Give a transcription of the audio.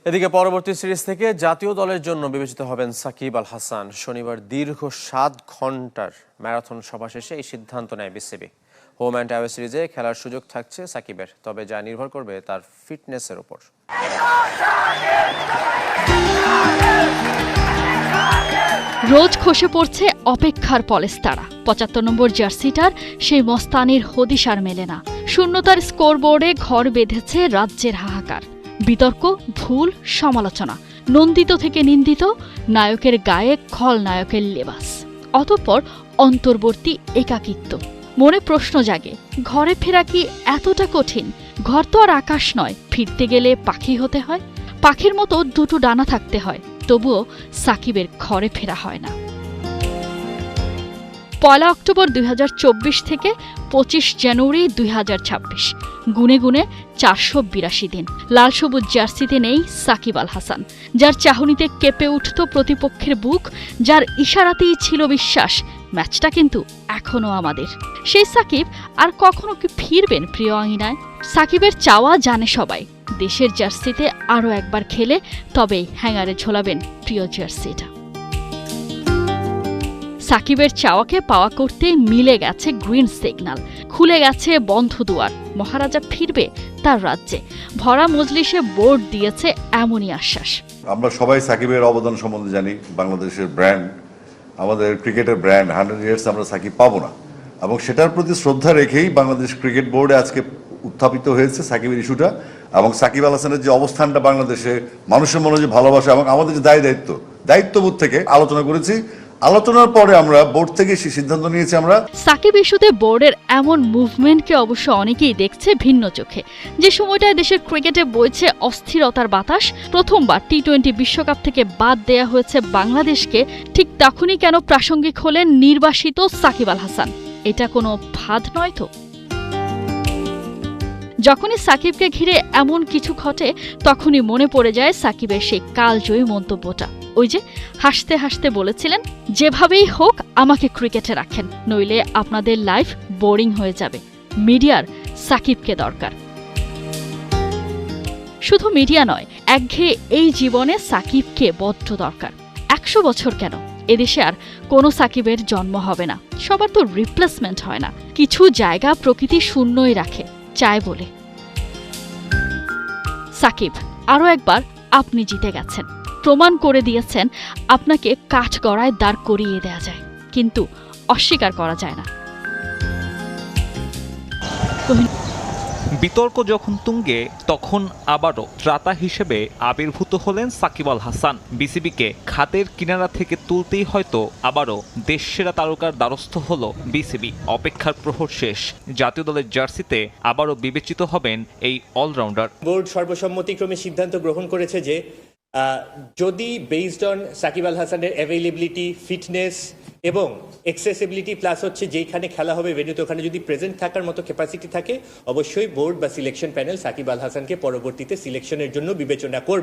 এদিকে পরবর্তী সিরিজ থেকে জাতীয় দলের জন্য বিবেচিত হবেন সাকিব আল হাসান। শনিবার দীর্ঘ 7 ঘন্টার ম্যারাথন সভা শেষে এই সিদ্ধান্ত নেয় বিসিবি। হোম অ্যান্ড অ্যাওয়ে সিরিজে খেলার সুযোগ থাকছে সাকিবের, তবে যা নির্ভর করবে তার ফিটনেসের উপর। রোজ খসে পড়ছে অপেক্ষার পলেস্তারা। ৭৫ নম্বর জার্সিটার সেই মস্তানির হদিশ আর মেলে না। শূন্যতার স্কোরবোর্ডে ঘর বেঁধেছে রাজ্যের হাহাকার। বিতর্ক, ভুল, সমালোচনা, নন্দিত থেকে নিন্দিত, নায়কের গায়ে খলনায়কের লেবাস, অতঃপর অন্তর্বর্তী একাকিত্ব। মনে প্রশ্ন জাগে, ঘরে ফেরা কি এতটা কঠিন? ঘর তো আর আকাশ নয়, ফিরতে গেলে পাখি হতে হয়। পাখির মতো দুটো ডানা থাকতে হয়, তবুও সাকিবের ঘরে ফেরা হয় না। ১ অক্টোবর ২০২৪ থেকে ২৫ জানুয়ারি ২০২৬, গুনে গুনে ৪৮২ দিন লাল সবুজ জার্সিতে নেই সাকিব আল হাসান, যার চাহনিতে কেঁপে উঠত প্রতিপক্ষের বুক, যার ইশারাতেই ছিল বিশ্বাস ম্যাচটা কিন্তু এখনো আমাদের। সেই সাকিব আর কখনো কি ফিরবেন প্রিয় আঙিনায়? সাকিবের চাওয়া জানে সবাই, দেশের জার্সিতে আরও একবার খেলে তবেই হ্যাঙ্গারে ঝোলাবেন প্রিয় জার্সিটা। সাকিবের চাওয়াকে পাওয়া করতে মিলে গেছে গ্রিন সিগন্যাল, খুলে গেছে বন্ধ দুয়ার। মহারাজা ফিরবে তার রাজ্যে। ভরা মজলিসে বোর্ড দিয়েছে এমনই আশ্বাস। আমরা সবাই সাকিবের অবদান সম্বন্ধে জানি। বাংলাদেশের ব্র্যান্ড, আমাদের ক্রিকেটের ব্র্যান্ড, 100 ইয়ার্স আমরা সাকিব পাবো না, এবং সেটার প্রতি শ্রদ্ধা রেখেই বাংলাদেশ ক্রিকেট বোর্ডে আজকে উত্থাপিত হয়েছে সাকিবের ইস্যুটা। এবং সাকিব আল হাসানের যে অবস্থানটা বাংলাদেশে, মানুষের মনে যে ভালোবাসা এবং আমাদের যে দায়িত্ববোধ থেকে আলোচনা করেছি। আলোচনার পরে আমরা বোর্ড থেকে সেই সিদ্ধান্ত নিয়েছি। আমরা সাকিব ইস্যুতে বোর্ডের এমন মুভমেন্টকে অবশ্য অনেকেই দেখছে ভিন্ন চোখে। যে সময়টায় দেশের ক্রিকেটে বইছে অস্থিরতার বাতাস, প্রথমবার টি-20 বিশ্বকাপ থেকে বাদ দেয়া হয়েছে বাংলাদেশকে, ঠিক তখনই কেন প্রাসঙ্গিক হলেন নির্বাসিত সাকিব আল হাসান? এটা কোনো ফাঁদ নয় তো? যখনই সাকিবকে ঘিরে এমন কিছু ঘটে, তখনই মনে পড়ে যায় সাকিবের সেই কালজয়ী মন্তব্যটা। ওই যে হাসতে হাসতে বলেছিলেন, যেভাবেই হোক আমাকে ক্রিকেটে রাখেন, নইলে আপনাদের লাইফ বোরিং হয়ে যাবে। মিডিয়ার সাকিবকে দরকার। শুধু মিডিয়া নয়, একঘেয়ে এই জীবনে সাকিবকে বড্ড দরকার। ১০০ বছর কেন, এদেশে আর কোনো সাকিবের জন্ম হবে না। সবার তো রিপ্লেসমেন্ট হয় না। কিছু জায়গা প্রকৃতি শূন্যই রাখে, চায় বলে। সাকিব, আরও একবার আপনি জিতে গেছেন, প্রমাণ করে দিয়েছেন আপনাকে কাঠগড়ায় দাঁড় করিয়ে দেয়া যায়, কিন্তু অস্বীকার করা যায় না। বিতর্ক যখন তুঙ্গে, তখন আবারও ত্রাতা হিসেবে আবির্ভূত হলেন সাকিব আল হাসান। বিসিবিকে খাতের কিনারা থেকে তুলতেই হয়তো আবারও দেশসেরা তারকার দ্বারস্থ হল বিসিবি। অপেক্ষার প্রহর শেষ। জাতীয় দলের জার্সিতে আবারও বিবেচিত হবেন এই অলরাউন্ডার। বোর্ড সর্বসম্মতিক্রমে সিদ্ধান্ত গ্রহণ করেছে যে যদি বেসড অন সাকিব আল হাসানের অ্যাভেইলেবিলিটি, ফিটনেস এবং অ্যাক্সেসিবিলিটি, প্লাস হচ্ছে যেখানে খেলা হবে ভেন্যুতে ওখানে যদি প্রেজেন্ট থাকার মতো ক্যাপাসিটি থাকে, অবশ্যই বোর্ড বা সিলেকশন প্যানেল সাকিব আল হাসানকে পরবর্তীতে সিলেকশনের জন্য বিবেচনা করবে।